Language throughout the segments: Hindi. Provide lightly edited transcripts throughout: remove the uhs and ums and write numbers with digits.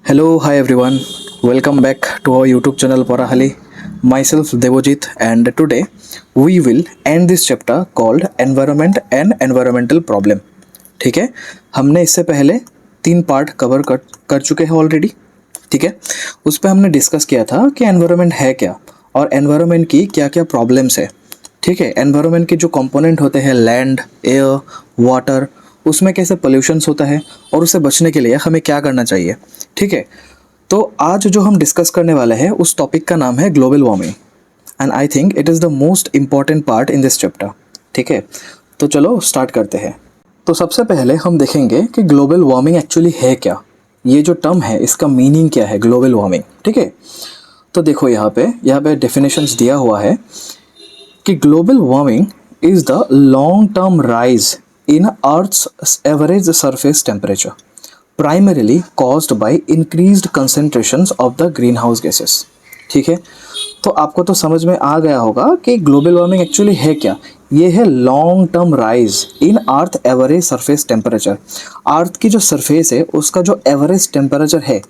Hello, hi everyone. Welcome back to our YouTube channel Parahali. Myself Devojit, and today we will end this chapter called Environment and Environmental Problem. ठीक है, हमने इससे पहले 3 पार्ट कवर कर चुके हैं ऑलरेडी. ठीक है, उस पर हमने डिस्कस किया था कि एनवायरनमेंट है क्या और एनवायरनमेंट की क्या क्या प्रॉब्लम्स है. ठीक है, एनवायरनमेंट के जो कंपोनेंट होते हैं लैंड, एयर, वाटर, उसमें कैसे पोल्यूशंस होता है और उससे बचने के लिए हमें क्या करना चाहिए. ठीक है, तो आज जो हम डिस्कस करने वाले हैं उस टॉपिक का नाम है global warming, and I think it is the most important part in this chapter. ठीक है, तो चलो स्टार्ट करते हैं. तो सबसे पहले हम देखेंगे कि ग्लोबल वार्मिंग एक्चुअली है क्या. ये जो टर्म है इसका मीनिंग क्या है ग्लोबल वार्मिंग. ठीक है, तो देखो यहाँ पे डेफिनेशंस दिया हुआ है कि global warming is the long term rise in Earth's average surface temperature, primarily caused by increased concentrations of the greenhouse gases. ठीक है, तो आपको तो समझ में आ गया होगा कि ग्लोबल वार्मिंग एक्चुअली है क्या. ये है long term rise in earth average surface temperature. Earth की जो सरफेस है उसका जो एवरेज टेम्परेचर है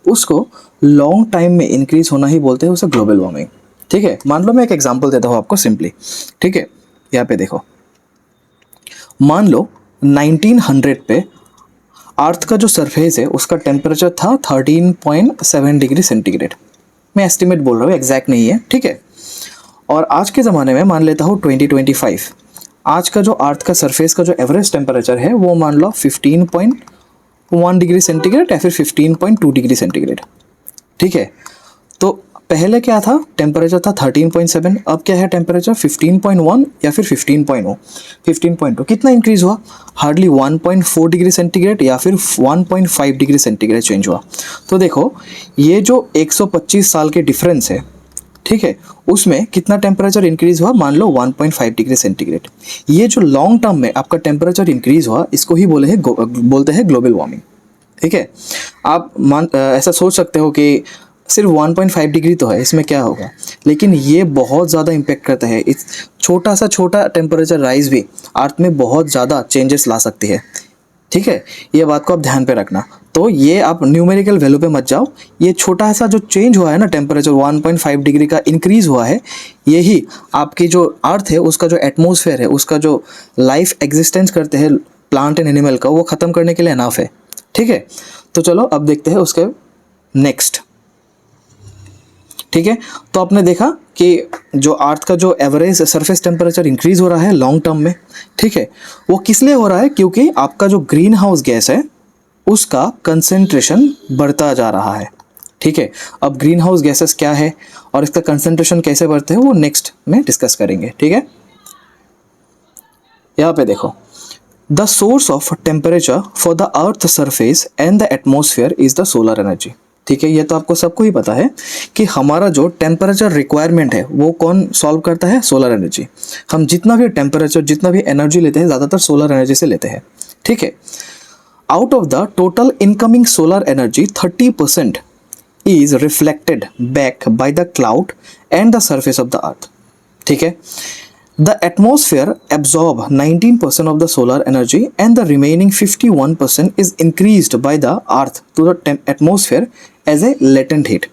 उसको लॉन्ग टाइम में इंक्रीज होना ही बोलते हैं उसे ग्लोबल वार्मिंग. ठीक है, मान लो मैं एक एग्जांपल देता हूँ आपको सिंपली. ठीक है, यहाँ पे देखो, मान लो 1900 पे अर्थ का जो सरफेस है उसका टेम्परेचर था 13.7 डिग्री सेंटीग्रेड. मैं एस्टिमेट बोल रहा हूँ, एग्जैक्ट नहीं है. ठीक है, और आज के ज़माने में मान लेता हूँ 2025, आज का जो अर्थ का सरफेस का जो एवरेज टेम्परेचर है वो मान लो 15.1 डिग्री सेंटीग्रेड या फिर 15.2 डिग्री सेंटीग्रेड. ठीक है, तो पहले क्या था, टेम्परेचर था 13.7, अब क्या है टेम्परेचर 15.1 या फिर 15.2. कितना इंक्रीज हुआ, हार्डली 1.4 डिग्री सेंटीग्रेड या फिर 1.5 डिग्री सेंटीग्रेड चेंज हुआ. तो देखो ये जो 125 साल के डिफरेंस है, ठीक है, उसमें कितना टेम्परेचर इंक्रीज हुआ, मान लो 1.5 डिग्री सेंटीग्रेड. ये जो लॉन्ग टर्म में आपका टेम्परेचर इंक्रीज हुआ इसको ही बोलते हैं ग्लोबल वार्मिंग. ठीक है, आप ऐसा सोच सकते हो कि सिर्फ 1.5 डिग्री तो है, इसमें क्या होगा, लेकिन ये बहुत ज़्यादा इम्पेक्ट करता है. इस छोटा टेम्परेचर राइज भी अर्थ में बहुत ज़्यादा चेंजेस ला सकती है. ठीक है, ये बात को आप ध्यान पे रखना. तो ये आप न्यूमेरिकल वैल्यू पे मत जाओ, ये छोटा सा जो चेंज हुआ है ना, टेम्परेचर 1.5 डिग्री का इंक्रीज हुआ है, यही आपकी जो अर्थ है उसका जो एटमॉस्फेयर है, उसका जो लाइफ एग्जिस्टेंस करते हैं प्लांट एंड एनिमल का, वो ख़त्म करने के लिए इनफ है. ठीक है, तो चलो अब देखते हैं उसके नेक्स्ट. ठीक है, तो आपने देखा कि जो अर्थ का जो एवरेज सरफेस टेम्परेचर इंक्रीज हो रहा है लॉन्ग टर्म में, ठीक है, वो किस लिए हो रहा है, क्योंकि आपका जो ग्रीन हाउस गैस है उसका कंसेंट्रेशन बढ़ता जा रहा है. ठीक है, अब ग्रीन हाउस गैसेस क्या है और इसका कंसेंट्रेशन कैसे बढ़ते हैं वो नेक्स्ट में डिस्कस करेंगे. ठीक है, यहाँ पे देखो, the source of temperature for the earth surface and the atmosphere is the solar energy. ठीक है, ये तो आपको सबको ही पता है कि हमारा जो टेम्परेचर रिक्वायरमेंट है वो कौन सॉल्व करता है, सोलर एनर्जी. हम जितना भी टेम्परेचर, जितना भी एनर्जी लेते हैं ज़्यादातर सोलर एनर्जी से लेते हैं. ठीक है, out of the total incoming solar energy 30% is reflected back by the cloud and the surface of the earth. ठीक है, the atmosphere absorb 19% of the solar energy and the remaining 51% is increased by the earth to the atmosphere as a latent heat.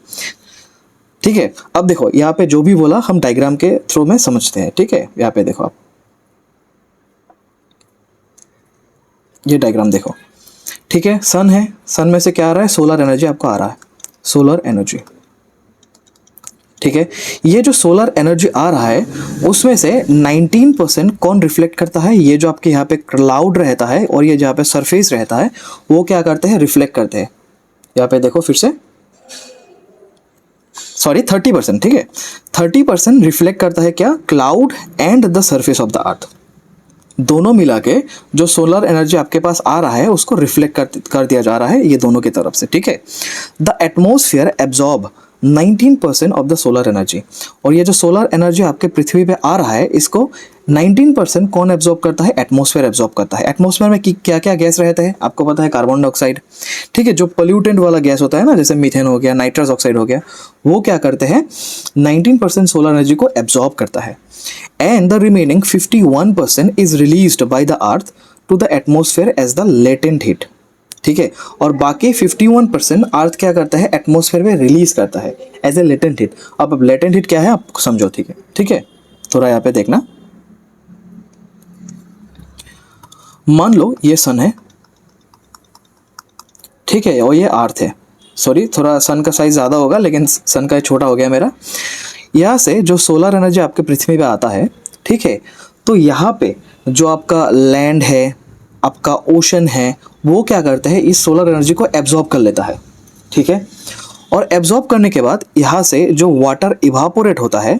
ठीक है, अब देखो यहाँ पे जो भी बोला हम डायग्राम के थ्रू में समझते हैं. ठीक है, यहाँ पे देखो आप, ये डायग्राम देखो. ठीक है, सन है, सन में से क्या आ रहा है, सोलर एनर्जी आपको आ रहा है, सोलर एनर्जी. ठीक है, ये जो सोलर एनर्जी आ रहा है उसमें से 19% कौन रिफ्लेक्ट करता है, ये जो आपके यहाँ पे क्लाउड रहता है और ये जहाँ पे सरफेस रहता है वो क्या करते हैं, रिफ्लेक्ट करते हैं. यहाँ पे देखो फिर से, सॉरी 30%. ठीक है, 30% रिफ्लेक्ट करता है क्या, cloud and the surface of the earth. दोनों मिला के जो सोलर एनर्जी आपके पास आ रहा है उसको रिफ्लेक्ट कर दिया जा रहा है ये दोनों की तरफ से. ठीक है, the atmosphere absorb 19% of the solar energy. और ये जो सोलर एनर्जी आपके पृथ्वी पे आ रहा है इसको 19% कौन एब्जॉर्ब करता है, एटमॉस्फेयर एब्जॉर्ब करता है. एटमॉस्फेयर में क्या क्या गैस रहते हैं आपको पता है, कार्बन डाइऑक्साइड. ठीक है, जो पोल्यूटेंट वाला गैस होता है ना, जैसे मीथेन हो गया, नाइट्रस ऑक्साइड हो गया, वो क्या करते हैं, 19% सोलर एनर्जी को एब्जॉर्ब करता है. And the remaining 51% is released by the earth to the atmosphere as the latent heat. ठीक है, और बाकी 51% अर्थ क्या करता है, एटमॉस्फेयर में रिलीज करता है एज ए लेटेंट हीट। अब लेटेंट हीट क्या है आप समझो, ठीक है, ठीक है, थोड़ा यहाँ पे देखना। मान लो ये सन है, ठीक है, और ये अर्थ है। सॉरी, थोड़ा सन का साइज ज़्यादा होगा लेकिन सन का छोटा हो गया मेरा। यहाँ से जो सोलर एनर्जी आपके पृथ्वी पे आता है, ठीक है, तो यहाँ पे जो आपका लैंड है, आपका ओशन है, वो क्या करता है, इस सोलर एनर्जी को एब्जॉर्ब कर लेता है, ठीक है। और एब्जॉर्ब करने के बाद यहाँ से जो वाटर इवापोरेट होता है,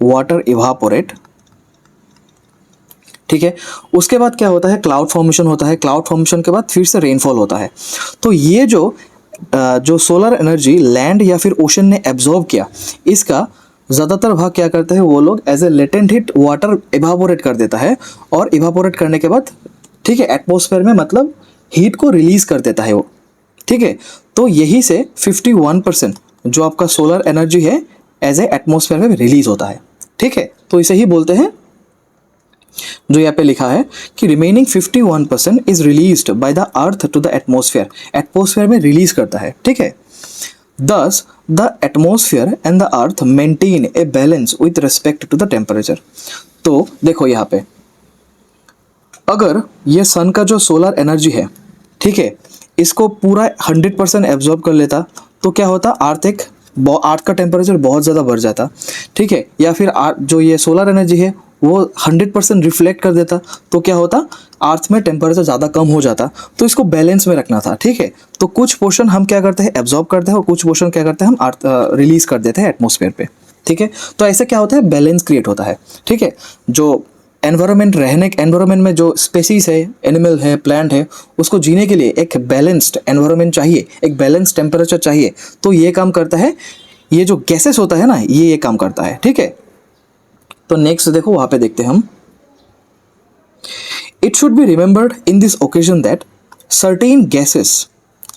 वाटर इवापोरेट, ठीक है, उसके बाद क्या होता है, क्लाउड फॉर्मेशन होता है। क्लाउड फॉर्मेशन के बाद फिर से रेनफॉल होता है। तो ये जो सोलर एनर्जी लैंड या फिर ओशन ने एब्जॉर्ब किया, इसका ज़्यादातर भाग क्या करते हैं वो लोग, as a latent heat water evaporate कर देता है, और इवापोरेट करने के बाद, ठीक है, एटमॉस्फेयर में मतलब हीट को रिलीज कर देता है वो, ठीक है। तो यही से 51% जो आपका सोलर एनर्जी है एज ए एटमॉस्फेयर में रिलीज होता है, ठीक है। तो इसे ही बोलते हैं, जो यहाँ पे लिखा है कि remaining 51% is released by the earth to the atmosphere, atmosphere में रिलीज करता है, ठीक है। Thus, the atmosphere and the earth maintain a balance with respect to the temperature. तो देखो यहाँ पे, अगर ये सन का जो सोलर एनर्जी है, ठीक है, इसको पूरा 100% एब्जॉर्ब कर लेता, तो क्या होता, अर्थ का टेम्परेचर बहुत ज़्यादा बढ़ जाता, ठीक है। या फिर जो ये सोलर एनर्जी है वो 100% रिफ्लेक्ट कर देता, तो क्या होता, अर्थ में टेम्परेचर ज़्यादा कम हो जाता। तो इसको बैलेंस में रखना था, ठीक है। तो कुछ पोर्शन हम क्या करते हैं, एब्जॉर्ब करते हैं, और कुछ पोर्शन क्या करते हैं, हम अर्थ रिलीज कर देते हैं एटमॉस्फेयर पे, ठीक है। तो ऐसे क्या होता है, बैलेंस क्रिएट होता है, ठीक है। जो एनवायरनमेंट में जो स्पेसीज है, एनिमल है, प्लांट है, उसको जीने के लिए एक बैलेंस्ड एनवायरनमेंट चाहिए, एक बैलेंस टेम्परेचर चाहिए। तो ये काम करता है, ये जो गैसेस होता है ना, ये काम करता है, ठीक है। तो नेक्स्ट देखो, वहां पे देखते हैं हम। It should be remembered in this occasion that certain gases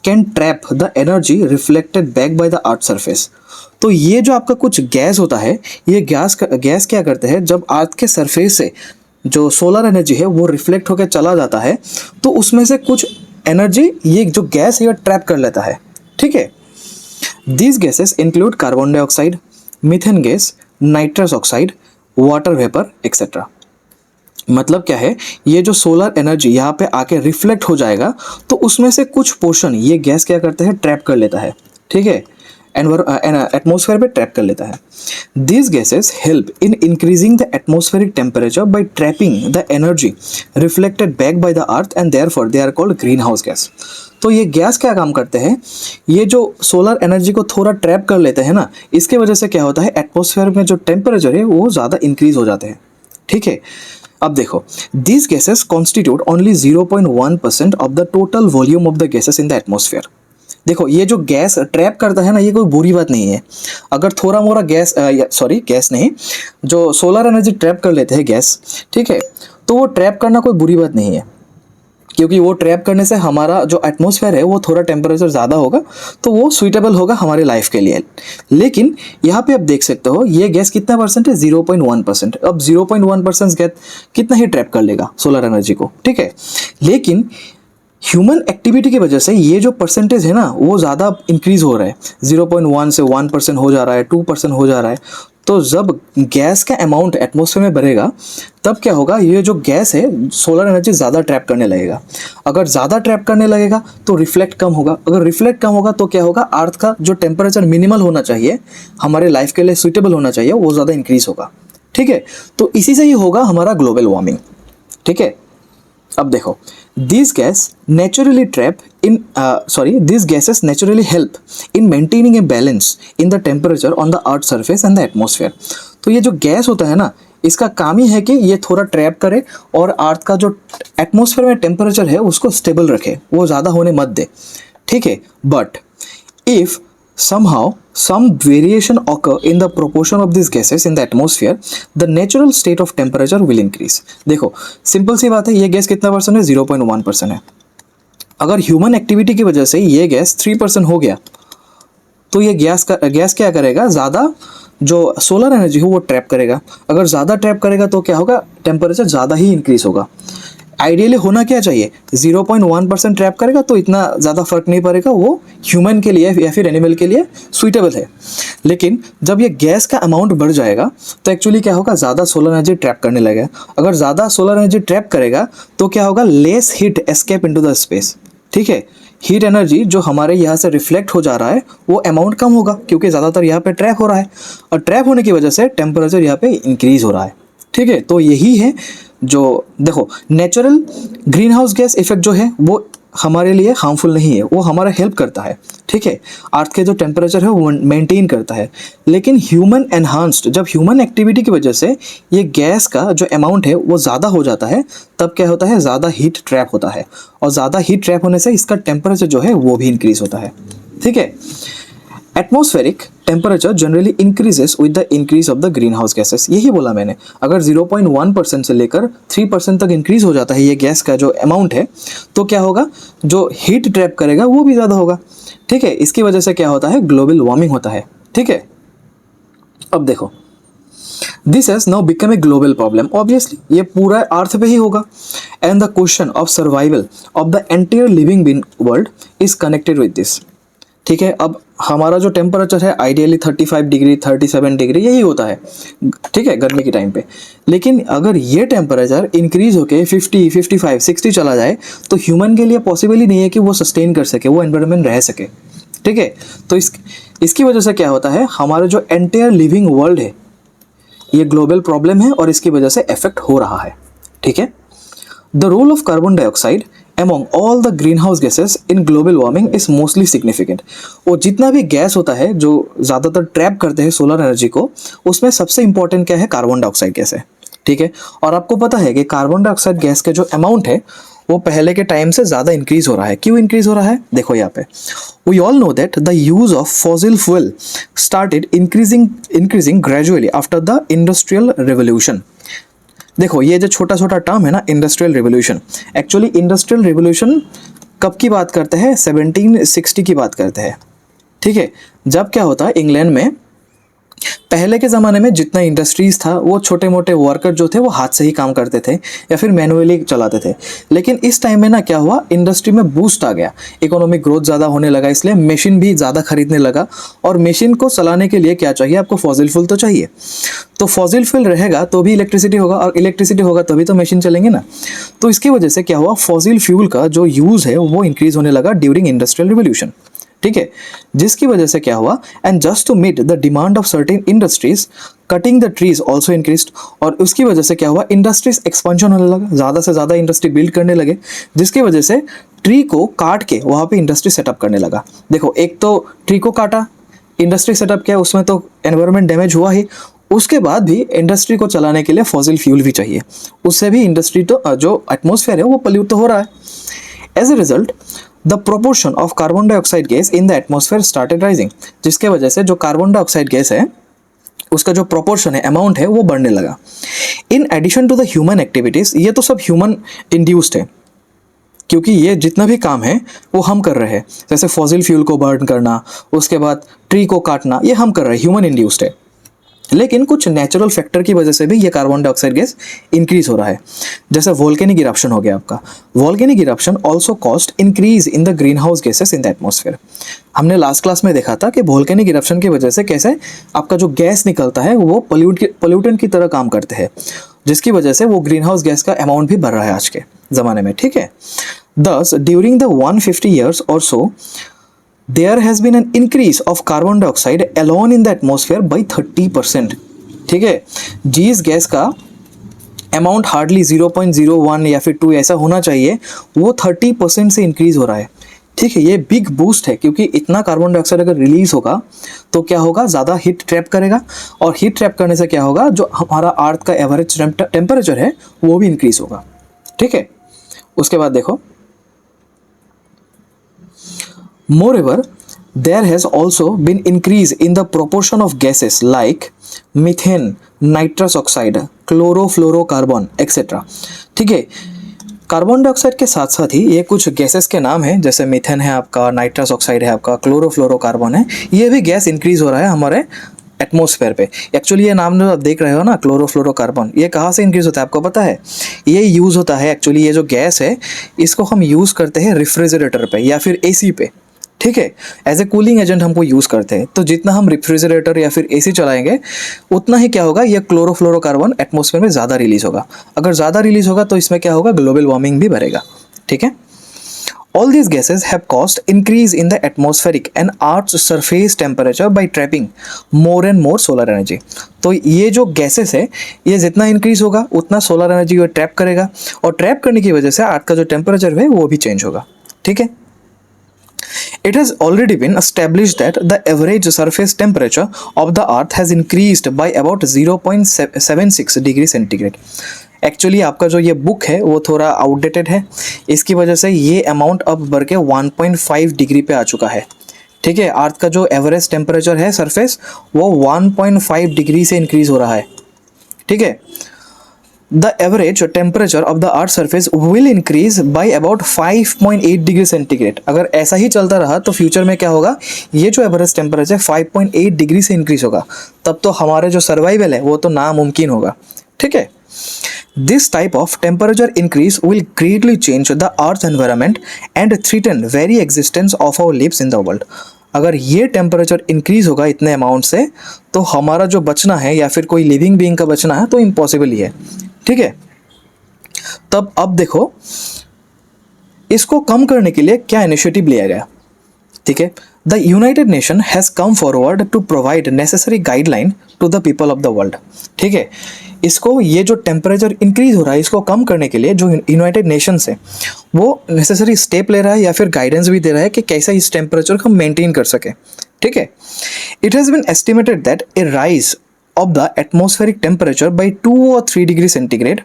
can trap the energy reflected back by the earth surface. तो ये जो आपका कुछ गैस होता है, ये गैस क्या करते हैं, जब अर्थ के सरफेस से जो सोलर एनर्जी है वो रिफ्लेक्ट होकर चला जाता है, तो उसमें से कुछ एनर्जी ये जो गैस है ये ट्रैप कर लेता है, ठीक है। These gases include carbon dioxide, methane gas, nitrous oxide, water vapour etcetera. मतलब क्या है, ये जो सोलर एनर्जी यहाँ पे आके रिफ्लेक्ट हो जाएगा, तो उसमें से कुछ पोर्शन ये गैस क्या करते हैं, ट्रैप कर लेता है, ठीक है, एटमॉस्फेयर पे ट्रैप कर लेता है। These gases help in increasing the atmospheric temperature by trapping the energy reflected back by the earth and therefore they are called greenhouse gas. तो ये गैस क्या काम करते हैं, ये जो सोलर एनर्जी को थोड़ा ट्रैप कर लेते हैं ना, इसके वजह से क्या होता है, एटमॉस्फेयर में जो टेम्परेचर है वो ज़्यादा इंक्रीज हो जाते हैं, ठीक है। अब देखो, these gases constitute only 0.1% of the total volume of the gases in the atmosphere. देखो, ये जो गैस ट्रैप करता है ना, ये कोई बुरी बात नहीं है। अगर थोड़ा मोड़ा गैस नहीं, जो सोलर एनर्जी ट्रैप कर लेते हैं गैस, ठीक है, तो वो ट्रैप करना कोई बुरी बात नहीं है, क्योंकि वो ट्रैप करने से हमारा जो एटमॉस्फेयर है वो थोड़ा टेम्परेचर ज़्यादा होगा, तो वो सुइटेबल होगा हमारे लाइफ के लिए। लेकिन यहाँ पे आप देख सकते हो, ये गैस कितना परसेंट है, 0.1%। अब 0.1% गैस कितना ही ट्रैप कर लेगा सोलर एनर्जी को, ठीक है। लेकिन ह्यूमन एक्टिविटी की वजह से ये जो परसेंटेज है ना, वो ज़्यादा इंक्रीज हो रहा है, 0.1 से 1% हो जा रहा है, 2% हो जा रहा है। तो जब गैस का अमाउंट एटमॉस्फेयर में बढ़ेगा, तब क्या होगा, ये जो गैस है सोलर एनर्जी ज़्यादा ट्रैप करने लगेगा। अगर ज़्यादा ट्रैप करने लगेगा तो रिफ्लेक्ट कम होगा, अगर रिफ्लेक्ट कम होगा तो क्या होगा, अर्थ का जो टेम्परेचर मिनिमल होना चाहिए, हमारे लाइफ के लिए सुइटेबल होना चाहिए, वो ज़्यादा इंक्रीज होगा, ठीक है। तो इसी से ही होगा हमारा ग्लोबल वार्मिंग, ठीक है। अब देखो, these gases naturally help in maintaining a balance in the temperature on the earth surface and the atmosphere. तो ये जो गैस होता है ना, इसका काम ही है कि ये थोड़ा ट्रैप करे और अर्थ का जो एटमॉस्फेयर में टेम्परेचर है उसको स्टेबल रखे, वो ज़्यादा होने मत दे, ठीक है। But if somehow some variation occur in the proportion of these gases in the atmosphere, the natural state of temperature will increase. देखो, सिंपल सी बात है, ये गैस कितना परसेंट है, 0.1% है। अगर ह्यूमन एक्टिविटी की वजह से ये गैस 3% हो गया, तो ये गैस क्या करेगा, ज़्यादा जो सोलर एनर्जी हो वो ट्रैप करेगा। अगर ज़्यादा ट्रैप करेगा तो क्या होगा, टेम्परेचर ज़्यादा ही इंक्रीज होगा। आइडियली होना क्या चाहिए, 0.1% ट्रैप करेगा तो इतना ज़्यादा फर्क नहीं पड़ेगा, वो ह्यूमन के लिए या फिर एनिमल के लिए सुइटेबल है। लेकिन जब ये गैस का अमाउंट बढ़ जाएगा तो एक्चुअली क्या होगा, ज़्यादा सोलर एनर्जी ट्रैप करने लगेगा। अगर ज़्यादा सोलर एनर्जी ट्रैप करेगा तो क्या होगा, less heat escape into the space. ठीक है, हीट एनर्जी जो हमारे यहाँ से रिफ्लेक्ट हो जा रहा है वो अमाउंट कम होगा, क्योंकि ज़्यादातर यहाँ पे ट्रैप हो रहा है, और ट्रैप होने की वजह से टेम्परेचर यहाँ पे इंक्रीज हो रहा है। ठीक है, तो यही है जो देखो, natural green house gas effect जो है वो हमारे लिए हार्मफुल नहीं है, वो हमारा हेल्प करता है। ठीक है, अर्थ के जो टेम्परेचर है वो मेंटेन करता है। लेकिन ह्यूमन एनहांस्ड, जब ह्यूमन एक्टिविटी की वजह से ये गैस का जो अमाउंट है वो ज़्यादा हो जाता है, तब क्या होता है, ज़्यादा हीट ट्रैप होता है, और ज़्यादा हीट ट्रैप होने से इसका टेम्परेचर जो है वो भी इंक्रीज होता है। ठीक है, atmospheric temperature generally increases with the increase of the green house gases. यही बोला मैंने, अगर 0.1% से लेकर 3% तक इंक्रीज हो जाता है ये गैस का जो अमाउंट है, तो क्या होगा, जो हीट ट्रैप करेगा वो भी ज़्यादा होगा। ठीक है, इसकी वजह से क्या होता है, ग्लोबल वार्मिंग होता है। ठीक है, अब देखो, this has now become a global problem. Obviously ये पूरा अर्थ पे ही होगा, and the question of survival of the entire living being world is connected with this. ठीक है, अब हमारा जो टेम्परेचर है आइडियली 35 डिग्री 37 डिग्री यही होता है। ठीक है, गर्मी के टाइम पे। लेकिन अगर ये टेम्परेचर इंक्रीज होके 50, 55, 60 चला जाए तो ह्यूमन के लिए पॉसिबल ही नहीं है कि वो सस्टेन कर सके, वो एनवायरनमेंट रह सके। ठीक है, तो इसकी वजह से क्या होता है, हमारा जो एंटायर लिविंग वर्ल्ड है ये ग्लोबल प्रॉब्लम है और इसकी वजह से इफेक्ट हो रहा है। ठीक है, the role of carbon dioxide among all the greenhouse gases in global warming is mostly significant। वो जितना भी गैस होता है जो ज़्यादातर ट्रैप करते हैं सोलर एनर्जी को, उसमें सबसे इंपॉर्टेंट क्या है, कार्बन डाइऑक्साइड गैस है। ठीक है, और आपको पता है कि कार्बन डाइऑक्साइड गैस के जो अमाउंट है वो पहले के टाइम से ज़्यादा इंक्रीज हो रहा है। क्यों इंक्रीज हो रहा है, देखो यहाँ पे, we all know that the use of fossil fuel started increasing gradually after the industrial revolution. देखो ये जो छोटा छोटा टर्म है ना, industrial revolution, actually industrial revolution कब की बात करते हैं, 1760 की बात करते हैं। ठीक है, जब क्या होता है, इंग्लैंड में पहले के ज़माने में जितना इंडस्ट्रीज़ था वो छोटे मोटे वर्कर जो थे वो हाथ से ही काम करते थे या फिर मैनुअली चलाते थे। लेकिन इस टाइम में ना क्या हुआ, इंडस्ट्री में बूस्ट आ गया, इकोनॉमिक ग्रोथ ज़्यादा होने लगा, इसलिए मशीन भी ज़्यादा खरीदने लगा। और मशीन को चलाने के लिए क्या चाहिए, आपको फॉसिल फ्यूल तो चाहिए। तो फॉसिल फ्यूल रहेगा तो भी इलेक्ट्रिसिटी होगा, और इलेक्ट्रिसिटी होगा तभी तो मशीन चलेंगे ना। तो इसकी वजह से क्या हुआ, फॉसिल फ्यूल का जो यूज़ है वो इंक्रीज़ होने लगा ड्यूरिंग इंडस्ट्रियल रिवोल्यूशन। ठीक है, जिसकी वजह से क्या हुआ, and just to meet the demand of certain industries cutting the trees also increased. और उसकी वजह से क्या हुआ, इंडस्ट्रीज एक्सपेंशन होने लगा, ज़्यादा से ज़्यादा इंडस्ट्री बिल्ड करने लगे, जिसकी वजह से ट्री को काट के वहाँ पे इंडस्ट्री सेटअप करने लगा। देखो, एक तो ट्री को काटा, इंडस्ट्री सेटअप किया, उसमें तो एनवायरनमेंट डैमेज हुआ ही, उसके बाद भी इंडस्ट्री को चलाने के लिए फॉसिल फ्यूल भी चाहिए, उससे भी इंडस्ट्री तो जो एटमॉस्फेयर है वो पोल्यूट तो हो रहा है। As a result the proportion of carbon dioxide gas in the atmosphere started rising, जिसके वजह से जो कार्बन डाइऑक्साइड गैस है उसका जो प्रोपोर्शन है, अमाउंट है, वो बढ़ने लगा। In addition to the human activities, ये तो सब ह्यूमन इंड्यूस्ड है, क्योंकि ये जितना भी काम है वो हम कर रहे हैं, जैसे फॉसिल फ्यूल को बर्न करना, उसके बाद ट्री को काटना, ये हम कर रहे हैं, ह्यूमन इंड्यूस्ड है। लेकिन कुछ नेचुरल फैक्टर की वजह से भी ये कार्बन डाइऑक्साइड गैस इंक्रीज हो रहा है, जैसे वोल्केनिक इरप्शन हो गया आपका। Volcanic eruption also cost increase in the green house gases in the atmosphere. हमने लास्ट क्लास में देखा था कि वोल्केनिक इरप्शन की वजह से कैसे आपका जो गैस निकलता है वो पोल्यूटेंट की तरह काम करते हैं, जिसकी वजह से वो ग्रीन हाउस गैस का अमाउंट भी बढ़ रहा है आज के ज़माने में। ठीक है, दस ड्यूरिंग द 150 years और सो there has been an increase of carbon dioxide alone in the atmosphere by 30%। ठीक है, जिस गैस का अमाउंट हार्डली 0.01 या फिर 2 ऐसा होना चाहिए, वो 30% से इंक्रीज हो रहा है। ठीक है, ये बिग बूस्ट है, क्योंकि इतना कार्बन डाइऑक्साइड अगर रिलीज होगा तो क्या होगा, ज़्यादा हीट ट्रैप करेगा, और हीट ट्रैप करने से क्या होगा, जो हमारा अर्थ का एवरेज टेम्परेचर है वो भी इंक्रीज होगा। ठीक है, उसके बाद देखो, moreover there has also been increase in the proportion of gases like methane, nitrous oxide, chlorofluorocarbon etc। ठीक है, कार्बन डाइऑक्साइड के साथ साथ ही ये कुछ गैसेस के नाम हैं, जैसे मीथेन है आपका, नाइट्रस ऑक्साइड है आपका, क्लोरोफ्लोरोकार्बन है, ये भी गैस इंक्रीज हो रहा है हमारे एटमॉस्फेयर पे। एक्चुअली ये नाम जो आप देख रहे हो ना, क्लोरोफ्लोरोकार्बन, ये कहाँ से इंक्रीज होता है आपको पता है? ये यूज़ होता है एक्चुअली, ये जो गैस है इसको हम यूज़ करते हैं रेफ्रिजरेटर पे या फिर एसी पे, ठीक है, एज ए कूलिंग एजेंट हमको यूज़ करते हैं। तो जितना हम रेफ्रिजरेटर या फिर एसी चलाएंगे उतना ही क्या होगा, ये क्लोरोफ्लोरोकार्बन एटमॉस्फेयर में ज़्यादा रिलीज होगा। अगर ज़्यादा रिलीज होगा तो इसमें क्या होगा, ग्लोबल वार्मिंग भी बढ़ेगा, ठीक है। All these gases have caused increase in the atmospheric and Earth's surface temperature by trapping more and more solar energy। तो ये जो गैसेस है ये जितना इंक्रीज होगा उतना सोलर एनर्जी को ट्रैप करेगा, और ट्रैप करने की वजह से अर्थ का जो टेम्परेचर है वो भी चेंज होगा, ठीक है। It has already been established that the average surface temperature of the earth has increased by about 0.76 degree centigrade. Actually आपका जो ये बुक है वो थोड़ा आउटडेटेड है, इसकी वजह से ये अमाउंट अब बढ़ के 1.5 डिग्री पे आ चुका है, ठीक है। अर्थ का जो एवरेज टेम्परेचर है सरफेस वो 1.5 डिग्री से इंक्रीज हो रहा है, ठीक है। The average temperature of the Earth's surface will increase by about 5.8 degree centigrade. अगर ऐसा ही चलता रहा तो फ्यूचर में क्या होगा, ये जो एवरेज टेम्परेचर 5.8 डिग्री से इंक्रीज होगा, तब तो हमारे जो सर्वाइवल है वो तो नामुमकिन होगा, ठीक है। This type of temperature increase will greatly change the Earth's environment and threaten very existence of our lives in the world। अगर ये टेम्परेचर इंक्रीज होगा इतने अमाउंट से तो हमारा जो बचना है या फिर कोई लिविंग बीइंग का बचना है तो इम्पॉसिबल ही है, ठीक है। तब अब देखो इसको कम करने के लिए क्या इनिशिएटिव लिया गया, ठीक है। The United Nation has come forward to provide necessary guideline to the people of the world, ठीक है। इसको ये जो टेम्परेचर इंक्रीज हो रहा है इसको कम करने के लिए जो यूनाइटेड नेशंस है वो नेसेसरी स्टेप ले रहा है या फिर गाइडेंस भी दे रहा है कि कैसे इस टेम्परेचर को मेंटेन कर सके, ठीक है। It has been estimated that a rise of the atmospheric temperature by 2 or 3 degree centigrade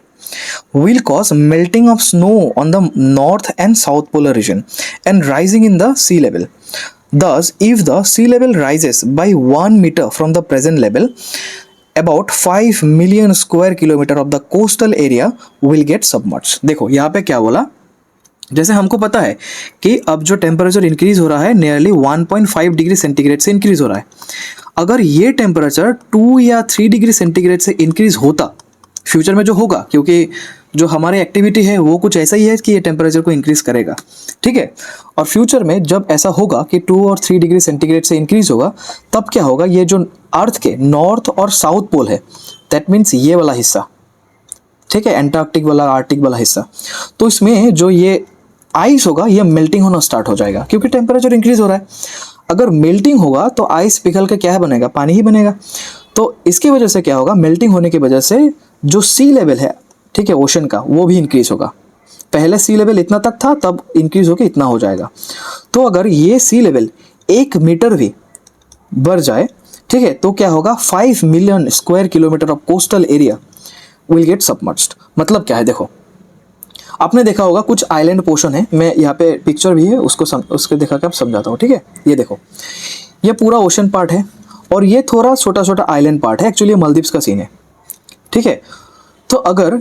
will cause melting of snow on the north and south polar region and rising in the sea level. Thus, if the sea level rises by 1 meter from the present level, about 5 million square kilometer of the coastal area will get submerged। देखो यहाँ पे क्या बोला, जैसे हमको पता है कि अब जो टेम्परेचर इंक्रीज हो रहा है नियरली 1.5 डिग्री सेंटीग्रेड से इंक्रीज हो रहा है। अगर ये टेम्परेचर 2 या 3 डिग्री सेंटीग्रेड से इंक्रीज होता फ्यूचर में जो होगा, क्योंकि जो हमारी एक्टिविटी है वो कुछ ऐसा ही है कि ये टेम्परेचर को इंक्रीज करेगा, ठीक है। और फ्यूचर में जब ऐसा होगा कि 2 और 3 डिग्री सेंटीग्रेड से इंक्रीज होगा तब क्या होगा, ये जो अर्थ के नॉर्थ और साउथ पोल है दैट मीन्स ये वाला हिस्सा, ठीक है, एंटार्क्टिक वाला आर्टिक वाला हिस्सा, तो इसमें जो ये आइस होगा ये मेल्टिंग होना स्टार्ट हो जाएगा क्योंकि टेम्परेचर इंक्रीज हो रहा है। अगर मेल्टिंग होगा तो आइस पिघल के क्या बनेगा, पानी ही बनेगा। तो इसकी वजह से क्या होगा, मेल्टिंग होने की वजह से जो सी लेवल है, ठीक है, ओशन का, वो भी इंक्रीज होगा। पहले सी लेवल इतना तक था, तब इंक्रीज होकर इतना हो जाएगा। तो अगर ये सी लेवल 1 मीटर भी बढ़ जाए, ठीक है, तो क्या होगा, 5 million square kilometre of coastal area will get submerged. मतलब क्या है, देखो आपने देखा होगा कुछ आइलैंड पोर्शन है, मैं यहाँ पे पिक्चर भी है उसके दिखा के आप समझाता हूँ, ठीक है। ये देखो ये पूरा ओशन पार्ट है और ये थोड़ा छोटा छोटा आइलैंड पार्ट है, एक्चुअली मालदीव्स का सीन है, ठीक है। तो अगर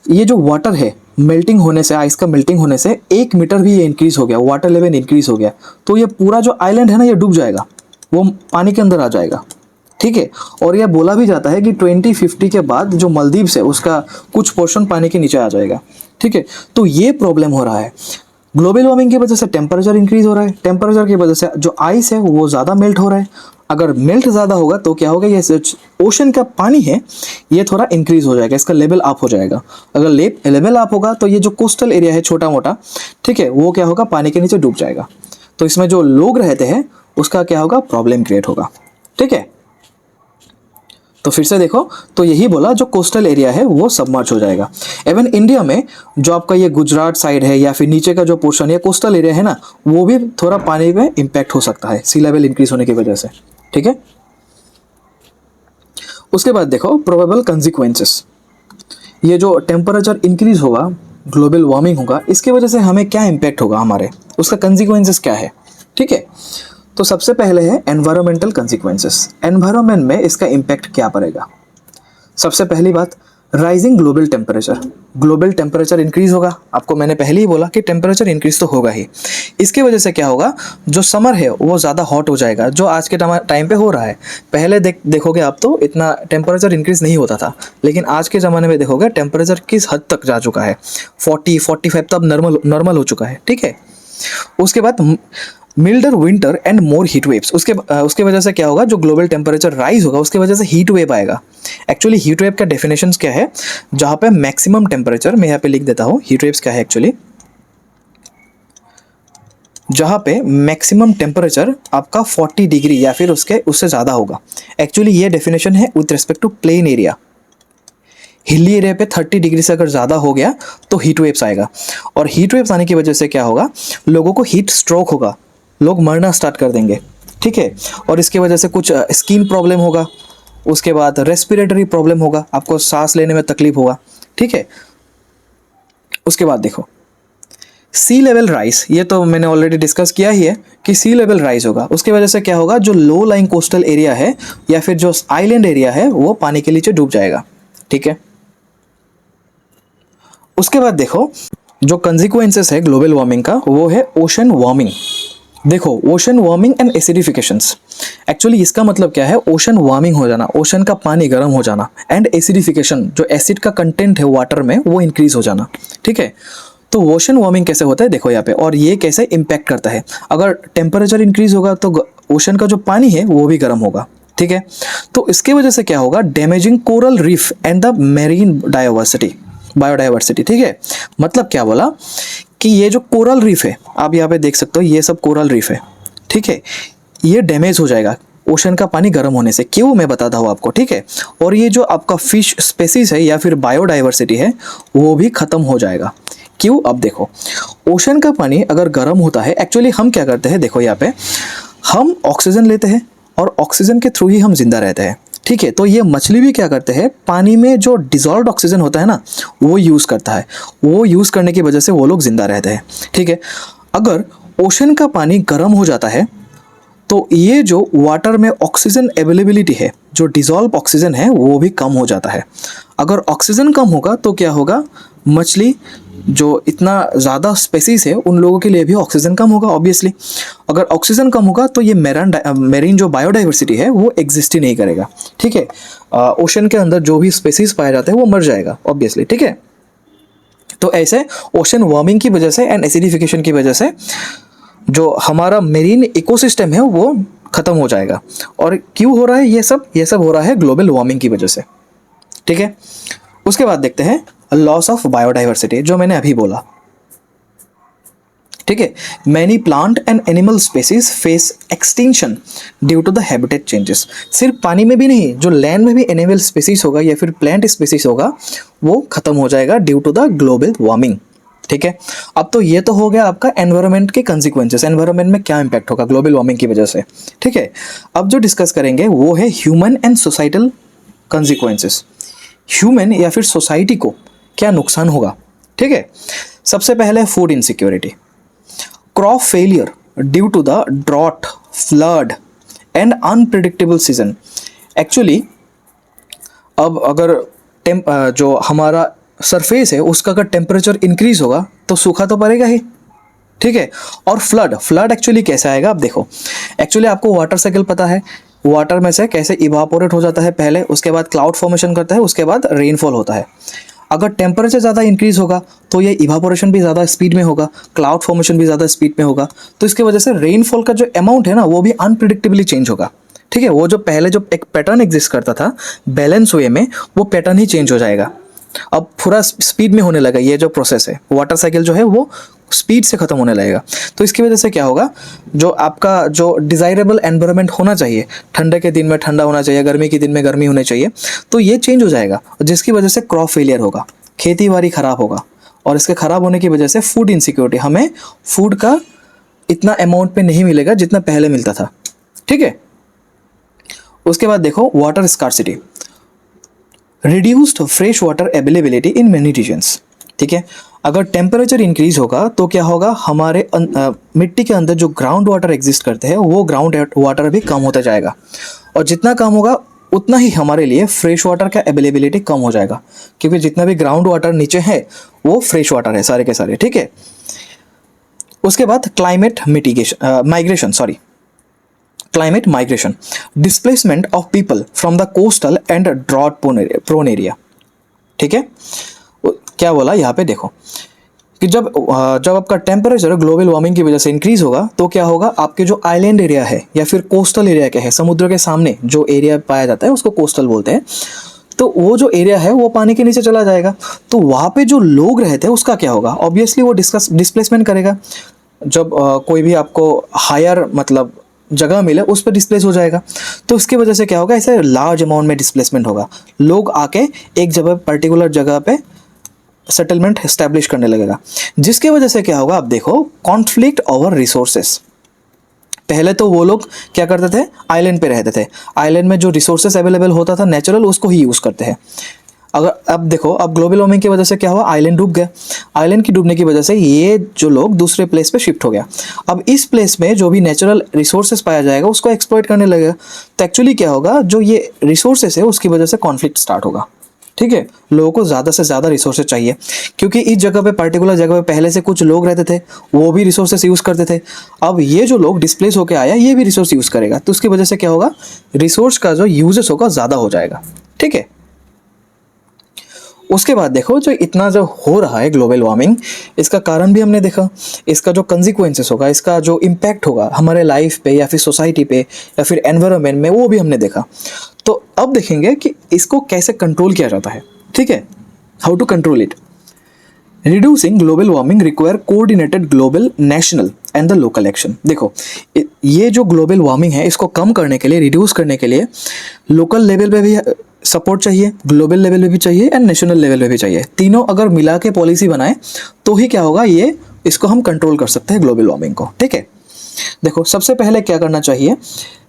ये जो वाटर है मेल्टिंग होने से, आइस का मेल्टिंग होने से 1 मीटर भी ये इंक्रीज हो गया, वाटर लेवल इंक्रीज हो गया, तो ये पूरा जो आइलैंड है ना ये डूब जाएगा, वो पानी के अंदर आ जाएगा, ठीक है। और यह बोला भी जाता है कि 2050 के बाद जो मालदीव्स है उसका कुछ पोर्शन पानी के नीचे आ जाएगा, ठीक है। तो ये प्रॉब्लम हो रहा है ग्लोबल वार्मिंग की वजह से, टेम्परेचर इंक्रीज हो रहा है, टेम्परेचर की वजह से जो आइस है वो ज़्यादा मेल्ट हो रहा है। अगर मेल्ट ज़्यादा होगा तो क्या होगा, ये ओशन का पानी है ये थोड़ा इंक्रीज हो जाएगा, इसका लेवल अप हो जाएगा। अगर लेवल अप होगा तो ये जो कोस्टल एरिया है छोटा मोटा, ठीक है, वो क्या होगा, पानी के नीचे डूब जाएगा। तो इसमें जो लोग रहते हैं उसका क्या होगा, प्रॉब्लम क्रिएट होगा, ठीक है। तो फिर से देखो, तो यही बोला जो कोस्टल एरिया है वो सबमर्ज हो जाएगा। इवन इंडिया में जो आपका ये गुजरात साइड है या फिर नीचे का जो पोर्शन है कोस्टल एरिया है ना, वो भी थोड़ा पानी में इम्पैक्ट हो सकता है सी लेवल इंक्रीज होने की वजह से, ठीक है। उसके बाद देखो प्रोबेबल कंसिक्वेंसेस, ये जो टेम्परेचर इंक्रीज होगा, ग्लोबल वार्मिंग होगा, इसकी वजह से हमें क्या इम्पैक्ट होगा, हमारे उसका कंसिक्वेंसेस क्या है, ठीक है। तो सबसे पहले है एनवायरमेंटल कंसिक्वेंसेस। एनवायरनमेंट में इसका इम्पैक्ट क्या पड़ेगा। सबसे पहली बात, rising global temperature, global temperature increase होगा, आपको मैंने पहले ही बोला कि टेम्परेचर इंक्रीज तो होगा ही। इसकी वजह से क्या होगा, जो समर है वो ज़्यादा हॉट हो जाएगा, जो आज के टाइम पे हो रहा है। पहले देखोगे आप तो इतना टेम्परेचर इंक्रीज नहीं होता था, लेकिन आज के ज़माने में देखोगे टेम्परेचर किस हद तक जा चुका है, 40-45 तो अब नॉर्मल हो चुका है, ठीक है। उसके बाद milder winter and more heat waves, उसके वजह से क्या होगा, जो ग्लोबल टेम्परेचर राइज होगा उसके वजह से हीट वेव आएगा। एक्चुअली हीट वेव का डेफिनेशन क्या है, जहाँ पे मैक्सिमम टेम्परेचर, मैं यहाँ पे लिख देता हूँ हीट वेव्स क्या है एक्चुअली, जहाँ पे मैक्सिमम टेम्परेचर आपका 40 डिग्री या फिर उससे ज़्यादा होगा। एक्चुअली ये डेफिनेशन है with respect to plain area. Hilly area पे 30 डिग्री से अगर ज़्यादा हो गया तो हीट वेव्स आएगा, और हीट वेव्स आने की वजह से क्या होगा, लोगों को हीट स्ट्रोक होगा, लोग मरना स्टार्ट कर देंगे, ठीक है। और इसकी वजह से कुछ स्किन प्रॉब्लम होगा, उसके बाद रेस्पिरेटरी प्रॉब्लम होगा, आपको सांस लेने में तकलीफ होगा, ठीक है। उसके बाद देखो सी लेवल राइज, ये तो मैंने ऑलरेडी डिस्कस किया ही है कि सी लेवल राइज होगा। उसकी वजह से क्या होगा, जो लो लाइंग कोस्टल एरिया है या फिर जो आइलैंड एरिया है वो पानी के नीचे डूब जाएगा, ठीक है। उसके बाद देखो जो कंसिक्वेंसेस है ग्लोबल वार्मिंग का, वो है ओशन वार्मिंग। देखो ओशन वार्मिंग एंड एसिडिफिकेशंस, एक्चुअली इसका मतलब क्या है, ओशन वार्मिंग हो जाना, ओशन का पानी गर्म हो जाना, एंड एसिडिफिकेशन, जो एसिड का कंटेंट है वाटर में वो इंक्रीज हो जाना, ठीक है। तो ओशन वार्मिंग कैसे होता है देखो यहाँ पे, और ये कैसे इम्पैक्ट करता है, अगर टेम्परेचर इंक्रीज होगा तो ओशन का जो पानी है वो भी गर्म होगा, ठीक है। तो इसके वजह से क्या होगा, damaging coral reef and the marine biodiversity, ठीक है। मतलब क्या बोला कि ये जो कोरल रीफ है, आप यहाँ पे देख सकते हो, ये सब कोरल रीफ है, ठीक है, ये डैमेज हो जाएगा ओशन का पानी गर्म होने से। क्यों, मैं बताता हूँ आपको, ठीक है। और ये जो आपका फिश स्पेसीज है या फिर बायोडाइवर्सिटी है वो भी खत्म हो जाएगा। क्यों, अब देखो ओशन का पानी अगर गर्म होता है, एक्चुअली हम क्या करते हैं, देखो यहाँ पे हम ऑक्सीजन लेते हैं और ऑक्सीजन के थ्रू ही हम जिंदा रहते हैं, ठीक है। तो ये मछली भी क्या करते हैं, पानी में जो डिजॉल्व्ड ऑक्सीजन होता है ना वो यूज़ करता है, वो यूज़ करने की वजह से वो लोग जिंदा रहते हैं, ठीक है। अगर ओशन का पानी गर्म हो जाता है तो ये जो वाटर में ऑक्सीजन अवेलेबिलिटी है, जो डिजॉल्व ऑक्सीजन है वो भी कम हो जाता है। अगर ऑक्सीजन कम होगा तो क्या होगा, मछली जो इतना ज़्यादा स्पेसीज है उन लोगों के लिए भी ऑक्सीजन कम होगा ऑब्वियसली। अगर ऑक्सीजन कम होगा तो ये मेरीन जो बायोडाइवर्सिटी है वो एग्जिस्ट ही नहीं करेगा, ठीक है। ओशन के अंदर जो भी स्पेसीज पाए जाते हैं वो मर जाएगा ऑब्वियसली, ठीक है। तो ऐसे ओशन वार्मिंग की वजह से एंड एसिडिफिकेशन की वजह से जो हमारा मेरीन इकोसिस्टम है वो खत्म हो जाएगा। और क्यों हो रहा है ये सब हो रहा है ग्लोबल वार्मिंग की वजह से, ठीक है। उसके बाद देखते हैं लॉस ऑफ बायोडाइवर्सिटी, जो मैंने अभी बोला, ठीक है। Many plant and animal species face extinction due to the habitat changes. सिर्फ पानी में भी नहीं, जो लैंड में भी एनिमल स्पेसीज होगा या फिर प्लांट स्पेसीज होगा वो खत्म हो जाएगा due to the global warming, ठीक है। अब तो ये तो हो गया आपका एनवायरनमेंट के कंसिक्वेंसेस, एनवायरनमेंट में क्या इंपैक्ट होगा ग्लोबल वार्मिंग की वजह से, ठीक है। अब जो डिस्कस करेंगे वो है human and societal consequences, human या फिर सोसाइटी को क्या नुकसान होगा, ठीक है। सबसे पहले food insecurity, crop failure due to the drought, flood and unpredictable season. Actually अब अगर जो हमारा सरफेस है उसका अगर टेम्परेचर इंक्रीज होगा तो सूखा तो पड़ेगा ही, ठीक है। और फ्लड एक्चुअली कैसे आएगा, आप देखो एक्चुअली आपको वाटर साइकिल पता है, वाटर में से कैसे इवापोरेट हो जाता है पहले, उसके बाद क्लाउड फॉर्मेशन करता है, उसके बाद रेनफॉल होता है। अगर टेम्परेचर ज़्यादा इंक्रीज होगा तो ये इवापोरेशन भी ज़्यादा स्पीड में होगा, क्लाउड फॉर्मेशन भी ज़्यादा स्पीड में होगा, तो इसकी वजह से रेनफॉल का जो अमाउंट है ना वो भी अनप्रिडिक्टेबली चेंज होगा, ठीक है। वो जो पहले जो एक पैटर्न एग्जिस्ट करता था बैलेंस वे में, वो पैटर्न ही चेंज हो जाएगा। अब पूरा स्पीड में होने लगा ये जो प्रोसेस है, वाटर साइकिल जो है वो स्पीड से ख़त्म होने लगेगा। तो इसकी वजह से क्या होगा, जो आपका जो डिज़ायरेबल एनवायरनमेंट होना चाहिए, ठंडे के दिन में ठंडा होना चाहिए, गर्मी के दिन में गर्मी होनी चाहिए, तो ये चेंज हो जाएगा, जिसकी वजह से क्रॉप फेलियर होगा, खेती बाड़ी ख़राब होगा, और इसके ख़राब होने की वजह से फूड इनसिक्योरिटी, हमें फूड का इतना अमाउंट पे नहीं मिलेगा जितना पहले मिलता था, ठीक है। उसके बाद देखो water scarcity, reduced fresh water availability in many regions, ठीक है। अगर टेम्परेचर इंक्रीज होगा तो क्या होगा, हमारे मिट्टी के अंदर जो ग्राउंड वाटर एग्जिस्ट करते हैं वो ग्राउंड वाटर भी कम होता जाएगा, और जितना कम होगा उतना ही हमारे लिए फ्रेश वाटर का अवेलेबिलिटी कम हो जाएगा, क्योंकि जितना भी ग्राउंड वाटर नीचे है वो फ्रेश वाटर है सारे के सारे, ठीक है। उसके बाद climate migration, climate migration, displacement of people from the coastal and drought prone area, ठीक है। क्या बोला यहाँ पे देखो कि जब आपका टेम्परेचर ग्लोबल वार्मिंग की वजह से इंक्रीज होगा तो क्या होगा, आपके जो आइलैंड एरिया है या फिर कोस्टल एरिया क्या है, समुद्र के सामने जो एरिया पाया जाता है उसको कोस्टल बोलते हैं, तो वो जो एरिया है वो पानी के नीचे चला जाएगा। तो वहाँ पे जो लोग रहते हैं उसका क्या होगा, ऑब्वियसली वो डिस्प्लेसमेंट करेगा। जब कोई भी आपको हायर मतलब जगह मिले उस पर डिस्प्लेस हो जाएगा, तो उसकी वजह से क्या होगा, ऐसे लार्ज अमाउंट में डिस्प्लेसमेंट होगा, लोग आके एक जगह पर्टिकुलर जगह पे सेटलमेंट एस्टैब्लिश करने लगेगा, जिसकी वजह से क्या होगा, आप देखो कॉन्फ्लिक्ट ओवर रिसोर्सेस। पहले तो वो लोग क्या करते थे, आइलैंड पे रहते थे, आइलैंड में जो रिसोर्सेस अवेलेबल होता था नेचुरल उसको ही यूज़ करते हैं। अगर अब देखो, अब ग्लोबल वार्मिंग की वजह से क्या हुआ, आइलैंड डूब गया, आइलैंड की डूबने की वजह से ये जो लोग दूसरे प्लेस पे शिफ्ट हो गया। अब इस प्लेस में जो भी नेचुरल रिसोर्सेस पाया जाएगा उसको एक्सप्लॉइट करने लगेगा, तो एक्चुअली क्या होगा, जो ये रिसोर्सेस है उसकी वजह से कॉन्फ्लिक्ट स्टार्ट होगा, ठीक है। लोगों को ज़्यादा से ज़्यादा रिसोर्सेज चाहिए, क्योंकि इस जगह पे पर्टिकुलर जगह पे पहले से कुछ लोग रहते थे, वो भी रिसोर्सेज यूज़ करते थे। अब ये जो लोग डिस्प्लेस होकर आया ये भी रिसोर्स यूज़ करेगा, तो उसकी वजह से क्या होगा, रिसोर्स का जो यूजेस होगा ज़्यादा हो जाएगा, ठीक है। उसके बाद देखो, जो इतना जो हो रहा है ग्लोबल वार्मिंग, इसका कारण भी हमने देखा, इसका जो कंसिक्वेंसेस होगा, इसका जो इम्पैक्ट होगा हमारे लाइफ पे या फिर सोसाइटी पे या फिर एनवायरनमेंट में, वो भी हमने देखा। तो अब देखेंगे कि इसको कैसे कंट्रोल किया जाता है, ठीक है, how to control it. Reducing global warming require coordinated global, national and the local action. देखो, ये जो ग्लोबल वार्मिंग है इसको कम करने के लिए, रिड्यूस करने के लिए लोकल लेवल पे भी सपोर्ट चाहिए, ग्लोबल लेवल पे भी चाहिए एंड नेशनल लेवल पे भी चाहिए। तीनों अगर मिला के पॉलिसी बनाए तो ही क्या होगा, ये इसको हम कंट्रोल कर सकते हैं ग्लोबल वार्मिंग को, ठीक है। देखो, सबसे पहले क्या करना चाहिए,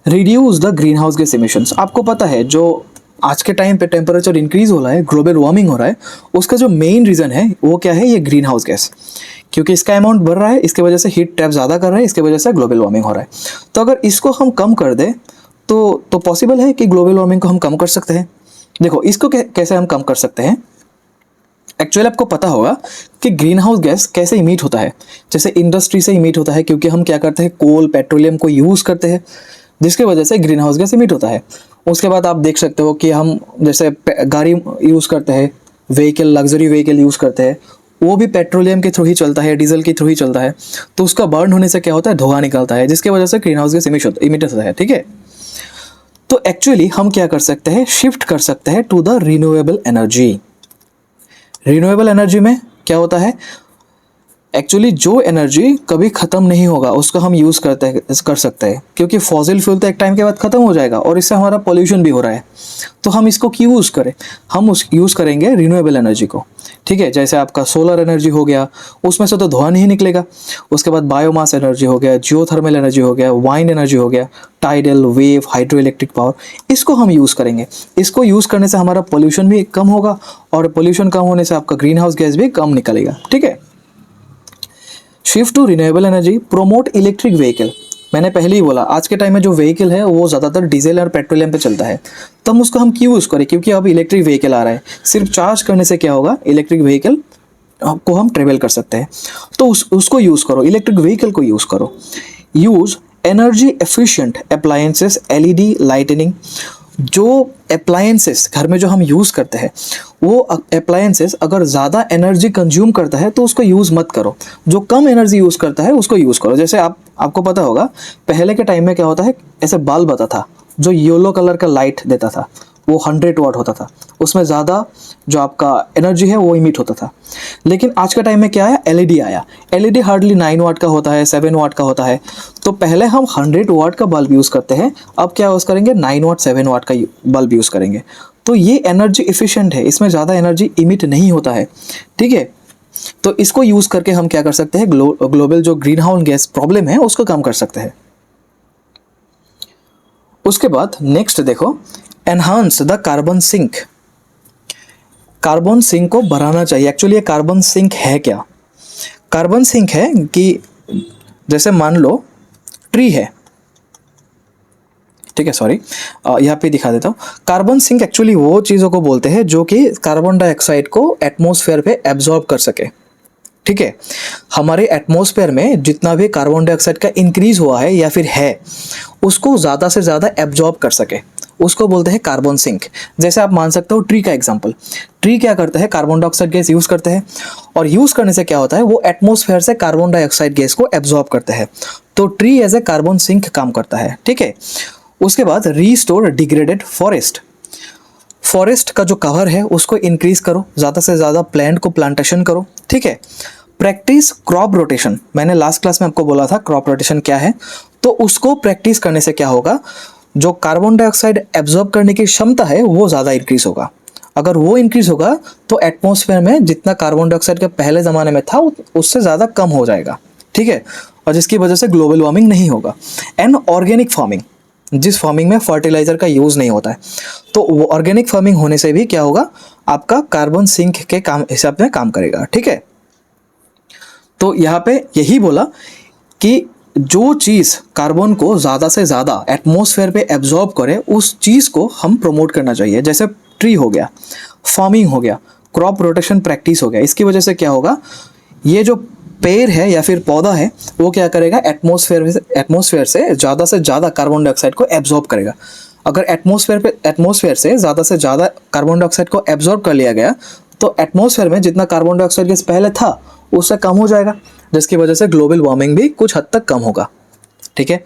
reduce the green house gas emissions. आपको पता है जो आज के टाइम पे टेम्परेचर इंक्रीज हो रहा है, ग्लोबल वार्मिंग हो रहा है, उसका जो मेन रीज़न है वो क्या है, ये ग्रीन हाउस गैस, क्योंकि इसका अमाउंट बढ़ रहा है, इसकी वजह से हीट ट्रैप ज़्यादा कर रहा है, इसकी वजह से ग्लोबल वार्मिंग हो रहा है। तो अगर इसको हम कम कर दें तो पॉसिबल है कि ग्लोबल वार्मिंग को हम कम कर सकते हैं। देखो, इसको कैसे हम कम कर सकते हैं। एक्चुअली आपको पता होगा कि ग्रीन हाउस गैस कैसे इमिट होता है, जैसे इंडस्ट्री से इमिट होता है, क्योंकि हम क्या करते हैं, कोल पेट्रोलियम को यूज़ करते हैं, जिसकी वजह से ग्रीन हाउस गैस इमिट होता है। उसके बाद आप देख सकते हो कि हम जैसे गाड़ी यूज़ करते हैं, व्हीकल, लग्जरी व्हीकल यूज़ करते हैं, वो भी पेट्रोलियम के थ्रू ही चलता है, डीजल के थ्रू ही चलता है, तो उसका बर्न होने से क्या होता है, धुआं निकलता है, जिसकी वजह से ग्रीन हाउस गैस इमिट होता है, ठीक है। तो एक्चुअली हम क्या कर सकते हैं, शिफ्ट कर सकते हैं to the renewable energy. Renewable energy में क्या होता है, एक्चुअली जो एनर्जी कभी ख़त्म नहीं होगा उसको हम यूज़ कर सकते हैं, क्योंकि फॉसिल फ्यूल तो एक टाइम के बाद ख़त्म हो जाएगा और इससे हमारा पॉल्यूशन भी हो रहा है। तो हम इसको क्यों यूज़ करें, हम यूज़ करेंगे रिन्यूएबल एनर्जी को, ठीक है। जैसे आपका सोलर एनर्जी हो गया, उसमें से तो धुआं नहीं निकलेगा। उसके बाद बायोमास एनर्जी हो गया, जियोथर्मल एनर्जी हो गया, वाइंड एनर्जी हो गया, tidal, wave, hydro electric power, इसको हम यूज़ करेंगे। इसको यूज़ करने से हमारा पॉल्यूशन भी कम होगा और पॉल्यूशन कम होने से आपका ग्रीन हाउस गैस भी कम निकलेगा, ठीक है। Shift to renewable energy, promote electric vehicle. मैंने पहले ही बोला, आज के टाइम में जो व्हीकल है वो ज़्यादातर डीजल और पेट्रोलियम पे चलता है, तो हम उसको क्यों यूज़ करें, क्योंकि अब इलेक्ट्रिक व्हीकल आ रहा है। सिर्फ चार्ज करने से क्या होगा, इलेक्ट्रिक व्हीकल को हम ट्रेवल कर सकते हैं, तो उसको यूज़ करो, इलेक्ट्रिक व्हीकल को यूज़ करो। Use energy efficient appliances, LED lightning. जो अप्लायंसेस घर में जो हम यूज़ करते हैं, वो अप्लायंसेस अगर ज़्यादा एनर्जी कंज्यूम करता है तो उसको यूज़ मत करो, जो कम एनर्जी यूज़ करता है उसको यूज़ करो। जैसे आपको पता होगा पहले के टाइम में क्या होता है, ऐसे बल्ब आता था जो येलो कलर का लाइट देता था, वो 100 वाट होता था, उसमें ज़्यादा जो आपका एनर्जी है वो इमिट होता था। लेकिन आज के टाइम में क्या आया, एलईडी आया। एलईडी हार्डली 9 वाट का होता है, 7 वाट का होता है। तो पहले हम 100 वाट का बल्ब यूज़ करते हैं, अब क्या यूज़ करेंगे, 9 वाट 7 वाट का बल्ब यूज़ करेंगे। तो ये एनर्जी इफिशिएंट है, इसमें ज़्यादा एनर्जी इमिट नहीं होता है, ठीक है। तो इसको यूज़ करके हम क्या कर सकते हैं, ग्लोबल जो ग्रीन हाउस गैस प्रॉब्लम है उसको कम कर सकते हैं। उसके बाद नेक्स्ट देखो, enhance the carbon sink. Carbon sink को बढ़ाना चाहिए। एक्चुअली ये कार्बन सिंक है क्या, कार्बन सिंक है कि जैसे मान लो ट्री है, ठीक है, सॉरी, यहाँ पे दिखा देता हूँ। कार्बन सिंक एक्चुअली वो चीज़ों को बोलते हैं जो कि कार्बन डाइऑक्साइड को एटमॉस्फेयर पे एब्जॉर्ब कर सके। ठीक है, हमारे एटमॉस्फेयर में जितना भी कार्बन डाइऑक्साइड का इंक्रीज हुआ है या फिर है, उसको ज़्यादा से ज़्यादा एब्जॉर्ब कर सके, उसको बोलते हैं कार्बन सिंक। जैसे आप मान सकते हो ट्री का एग्जांपल। ट्री क्या करता है, कार्बन डाइऑक्साइड गैस यूज़ करते हैं, और यूज़ करने से क्या होता है, वो एटमॉस्फेयर से कार्बन डाइऑक्साइड गैस को एब्जॉर्ब करते हैं। तो tree as a carbon sink काम करता है। ठीक है, उसके बाद रीस्टोर डिग्रेडेड फॉरेस्ट। फॉरेस्ट का जो कवर है उसको इंक्रीज करो, ज़्यादा से ज़्यादा प्लांट को प्लांटेशन करो। ठीक है, प्रैक्टिस क्रॉप रोटेशन। मैंने लास्ट क्लास में आपको बोला था क्रॉप रोटेशन क्या है, तो उसको प्रैक्टिस करने से क्या होगा, जो कार्बन डाइऑक्साइड एब्जॉर्ब करने की क्षमता है वो ज़्यादा इंक्रीज होगा। अगर वो इंक्रीज होगा तो एटमॉस्फेयर में जितना कार्बन डाइऑक्साइड के पहले ज़माने में था उससे ज़्यादा कम हो जाएगा। ठीक है, और जिसकी वजह से ग्लोबल वार्मिंग नहीं होगा। एंड ऑर्गेनिक फार्मिंग, जिस फार्मिंग में फर्टिलाइजर का यूज़ नहीं होता है, तो वो ऑर्गेनिक फार्मिंग होने से भी क्या होगा, आपका कार्बन सिंक के काम हिसाब में काम करेगा। ठीक है, तो यहाँ पे यही बोला कि जो चीज़ कार्बन को ज़्यादा से ज़्यादा एटमॉस्फेयर पे एब्जॉर्ब करे उस चीज़ को हम प्रमोट करना चाहिए। जैसे ट्री हो गया, फार्मिंग हो गया, क्रॉप रोटेशन प्रैक्टिस हो गया। इसकी वजह से क्या होगा, ये जो पेड़ है या फिर पौधा है वो क्या करेगा, एटमॉस्फेयर से ज़्यादा कार्बन डाइऑक्साइड को एब्जॉर्ब करेगा। अगर एटमॉस्फेयर से ज़्यादा कार्बन डाइऑक्साइड को एब्जॉर्ब कर लिया गया तो एटमॉस्फेयर में जितना कार्बन डाइऑक्साइड गैस पहले था उससे कम हो जाएगा, जिसकी वजह से ग्लोबल वार्मिंग भी कुछ हद तक कम होगा। ठीक है,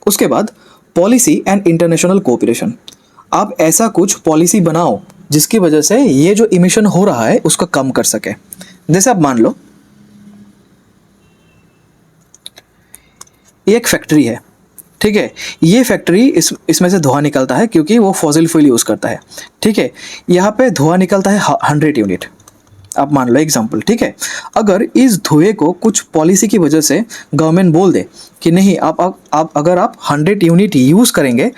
उसके बाद पॉलिसी एंड इंटरनेशनल कोऑपरेशन। आप ऐसा कुछ पॉलिसी बनाओ जिसकी वजह से ये जो इमिशन हो रहा है उसको कम कर सके। जैसे आप मान लो ये एक फैक्ट्री है। ठीक है, ये फैक्ट्री इसमें से धुआं निकलता है क्योंकि वो फॉसिल फ्यूल यूज़ करता है। ठीक है, यहाँ पे धुआं निकलता है 100 यूनिट, आप मान लो एग्जाम्पल। ठीक है, अगर इस धुएं को कुछ पॉलिसी की वजह से गवर्नमेंट बोल दे कि नहीं, आप अगर आप 100 यूनिट यूज़ करेंगे,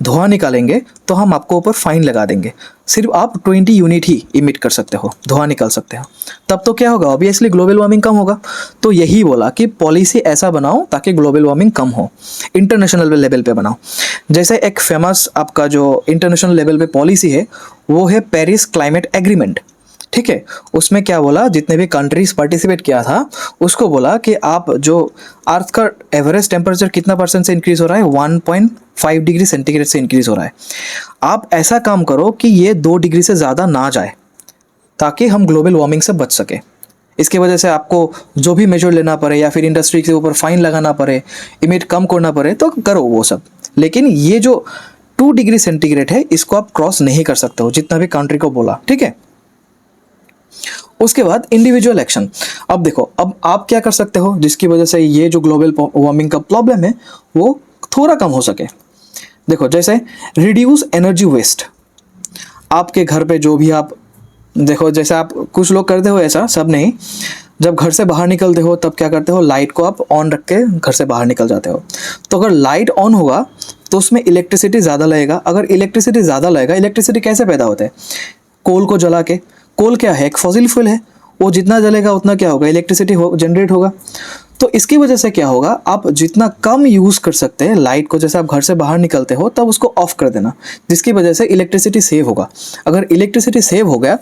धुआं निकालेंगे, तो हम आपको ऊपर फाइन लगा देंगे, सिर्फ आप 20 यूनिट ही इमिट कर सकते हो, धुआं निकाल सकते हो। तब तो क्या होगा, ऑब्वियसली ग्लोबल वार्मिंग कम होगा। तो यही बोला कि पॉलिसी ऐसा बनाओ ताकि ग्लोबल वार्मिंग कम हो, इंटरनेशनल लेवल पे बनाओ। जैसे एक फेमस आपका जो इंटरनेशनल लेवल पे पॉलिसी है वो है पेरिस क्लाइमेट एग्रीमेंट। ठीक है, उसमें क्या बोला, जितने भी कंट्रीज पार्टिसिपेट किया था उसको बोला कि आप जो अर्थ का एवरेज टेम्परेचर कितना परसेंट से इंक्रीज हो रहा है, 1.5 डिग्री सेंटीग्रेड से इंक्रीज हो रहा है। आप ऐसा काम करो कि ये 2 डिग्री से ज़्यादा ना जाए ताकि हम ग्लोबल वार्मिंग से बच सके। इसकी वजह से आपको जो भी मेजर लेना पड़े या फिर इंडस्ट्री के ऊपर फाइन लगाना पड़े, इमिट कम करना पड़े, तो करो वो सब। लेकिन ये जो 2 डिग्री सेंटीग्रेड है इसको आप क्रॉस नहीं कर सकते हो, जितना भी कंट्री को बोला। ठीक है, उसके बाद इंडिविजुअल एक्शन। अब देखो, अब आप क्या कर सकते हो जिसकी वजह से ये जो ग्लोबल वार्मिंग का प्रॉब्लम है वो थोड़ा कम हो सके। देखो, जैसे रिड्यूस एनर्जी वेस्ट। आपके घर पे जो भी आप देखो, जैसे आप कुछ लोग करते हो, ऐसा सब नहीं, जब घर से बाहर निकलते हो तब क्या करते हो, लाइट को आप ऑन रख के घर से बाहर निकल जाते हो। तो अगर लाइट ऑन होगा तो उसमें इलेक्ट्रिसिटी ज़्यादा लगेगा। अगर इलेक्ट्रिसिटी ज़्यादा लगेगा, इलेक्ट्रिसिटी कैसे पैदा होता है, कोल को जला के। कोल क्या है, एक फॉसिल फ्यूल है, वो जितना जलेगा उतना क्या होगा, इलेक्ट्रिसिटी जनरेट होगा। तो इसकी वजह से क्या होगा, आप जितना कम यूज़ कर सकते हैं लाइट को, जैसे आप घर से बाहर निकलते हो तब उसको ऑफ कर देना, जिसकी वजह से इलेक्ट्रिसिटी सेव होगा। अगर इलेक्ट्रिसिटी सेव हो गया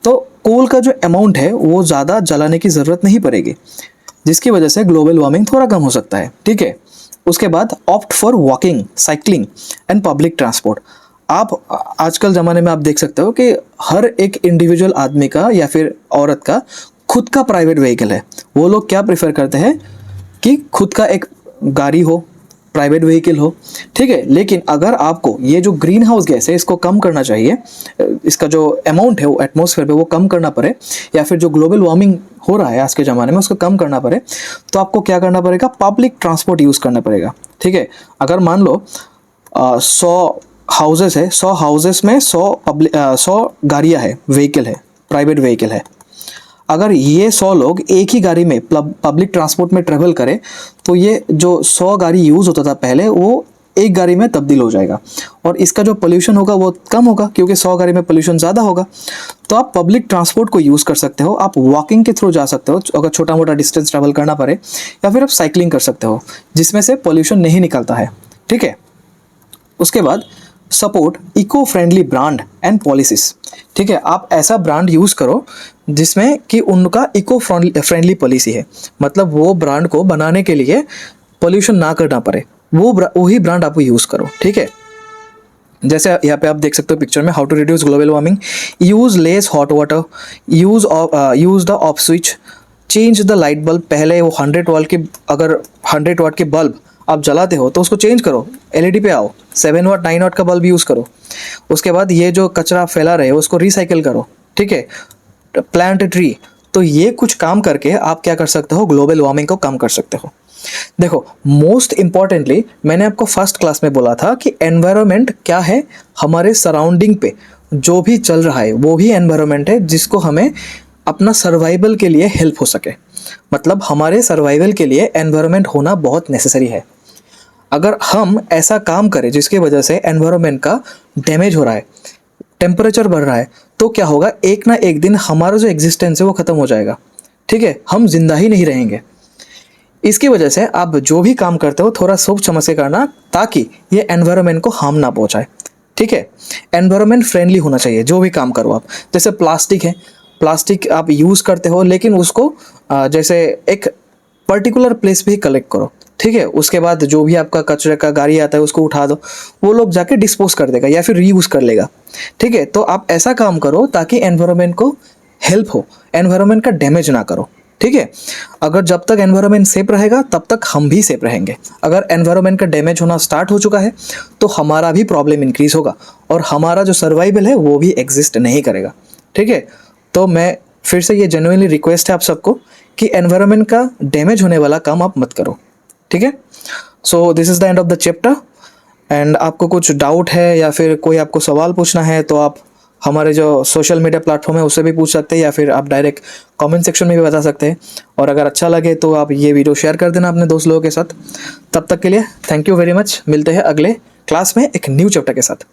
तो कोल का जो अमाउंट है वो ज़्यादा जलाने की ज़रूरत नहीं पड़ेगी, जिसकी वजह से ग्लोबल वार्मिंग थोड़ा कम हो सकता है। ठीक है, उसके बाद opt for walking, cycling and public transport. आप आजकल ज़माने में आप देख सकते हो कि हर एक इंडिविजुअल आदमी का या फिर औरत का खुद का प्राइवेट व्हीकल है। वो लोग क्या प्रेफर करते हैं कि खुद का एक गाड़ी हो, प्राइवेट व्हीकल हो। ठीक है, लेकिन अगर आपको ये जो ग्रीन हाउस गैस है इसको कम करना चाहिए, इसका जो अमाउंट है वो एटमॉस्फेयर पे वो कम करना पड़े, या फिर जो ग्लोबल वार्मिंग हो रहा है आज के ज़माने में उसको कम करना पड़े, तो आपको क्या करना पड़ेगा, पब्लिक ट्रांसपोर्ट यूज़ करना पड़ेगा। ठीक है, अगर मान लो 100 हाउसेस है, 100 हाउसेस में 100 गाड़ियाँ है, व्हीकल है, प्राइवेट व्हीकल है। अगर ये 100 लोग एक ही गाड़ी में पब्लिक ट्रांसपोर्ट में ट्रेवल करें तो ये जो 100 गाड़ी यूज़ होता था पहले वो एक गाड़ी में तब्दील हो जाएगा, और इसका जो पोल्यूशन होगा वो कम होगा क्योंकि 100 गाड़ी में पोल्यूशन ज़्यादा होगा। तो आप पब्लिक ट्रांसपोर्ट को यूज़ कर सकते हो, आप वॉकिंग के थ्रू जा सकते हो अगर छोटा मोटा डिस्टेंस ट्रैवल करना पड़े, या फिर आप साइकिलिंग कर सकते हो जिसमें से पोल्यूशन नहीं निकलता है। ठीक है, उसके बाद support eco friendly brand and policies. ठीक है, आप ऐसा ब्रांड यूज़ करो जिसमें कि उनका इको फ्रेंडली पॉलिसी है, मतलब वो ब्रांड को बनाने के लिए पोल्यूशन ना करना पड़े, वही ब्रांड आप यूज़ करो। ठीक है, जैसे यहाँ पे आप देख सकते हो पिक्चर में, how to reduce global warming, use less hot water, use the off switch, change the light bulb. पहले वो 100 वाट की, अगर 100 वाट के बल्ब आप जलाते हो तो उसको चेंज करो, एलईडी पे आओ, 7 वाट 9 वाट का बल्ब यूज़ करो। उसके बाद ये जो कचरा फैला रहे हो उसको रिसाइकिल करो। ठीक है, प्लांट ट्री। तो ये कुछ काम करके आप क्या कर सकते हो, ग्लोबल वार्मिंग को कम कर सकते हो। देखो, मोस्ट इंपॉर्टेंटली मैंने आपको फर्स्ट क्लास में बोला था कि एनवायरनमेंट क्या है, हमारे सराउंडिंग पे जो भी चल रहा है वो ही एनवायरनमेंट है जिसको हमें अपना सर्वाइवल के लिए हेल्प हो सके। मतलब हमारे सर्वाइवल के लिए एनवायरनमेंट होना बहुत नेसेसरी है। अगर हम ऐसा काम करें जिसकी वजह से एनवायरनमेंट का डैमेज हो रहा है, टेम्परेचर बढ़ रहा है, तो क्या होगा, एक ना एक दिन हमारा जो एग्जिस्टेंस है वो ख़त्म हो जाएगा। ठीक है, हम जिंदा ही नहीं रहेंगे। इसकी वजह से आप जो भी काम करते हो थोड़ा सोच समझ के करना, ताकि ये एनवायरनमेंट को हार्म ना पहुंचाए। ठीक है, एनवायरनमेंट फ्रेंडली होना चाहिए जो भी काम करो आप। जैसे प्लास्टिक है, प्लास्टिक आप यूज़ करते हो लेकिन उसको जैसे एक पर्टिकुलर प्लेस पे ही कलेक्ट करो। ठीक है, उसके बाद जो भी आपका कचरे का गाड़ी आता है उसको उठा दो, वो लोग जाके डिस्पोज कर देगा या फिर रीयूज कर लेगा। ठीक है, तो आप ऐसा काम करो ताकि एनवायरनमेंट को हेल्प हो, एनवायरनमेंट का डैमेज ना करो। ठीक है, अगर जब तक एनवायरनमेंट सेफ रहेगा तब तक हम भी सेफ रहेंगे। अगर एनवायरनमेंट का डैमेज होना स्टार्ट हो चुका है तो हमारा भी प्रॉब्लम इंक्रीज होगा और हमारा जो सर्वाइवल है वो भी एग्जिस्ट नहीं करेगा। ठीक है, तो मैं फिर से ये जेन्युइनली रिक्वेस्ट है आप सबको कि एनवायरनमेंट का डैमेज होने वाला काम आप मत करो। ठीक है, so this is the end of the chapter. And आपको कुछ डाउट है या फिर कोई आपको सवाल पूछना है तो आप हमारे जो सोशल मीडिया प्लेटफॉर्म है उससे भी पूछ सकते हैं, या फिर आप डायरेक्ट कमेंट सेक्शन में भी बता सकते हैं। और अगर अच्छा लगे तो आप ये वीडियो शेयर कर देना अपने दोस्त लोगों के साथ। तब तक के लिए थैंक यू वेरी मच। मिलते हैं अगले क्लास में एक न्यू चैप्टर के साथ।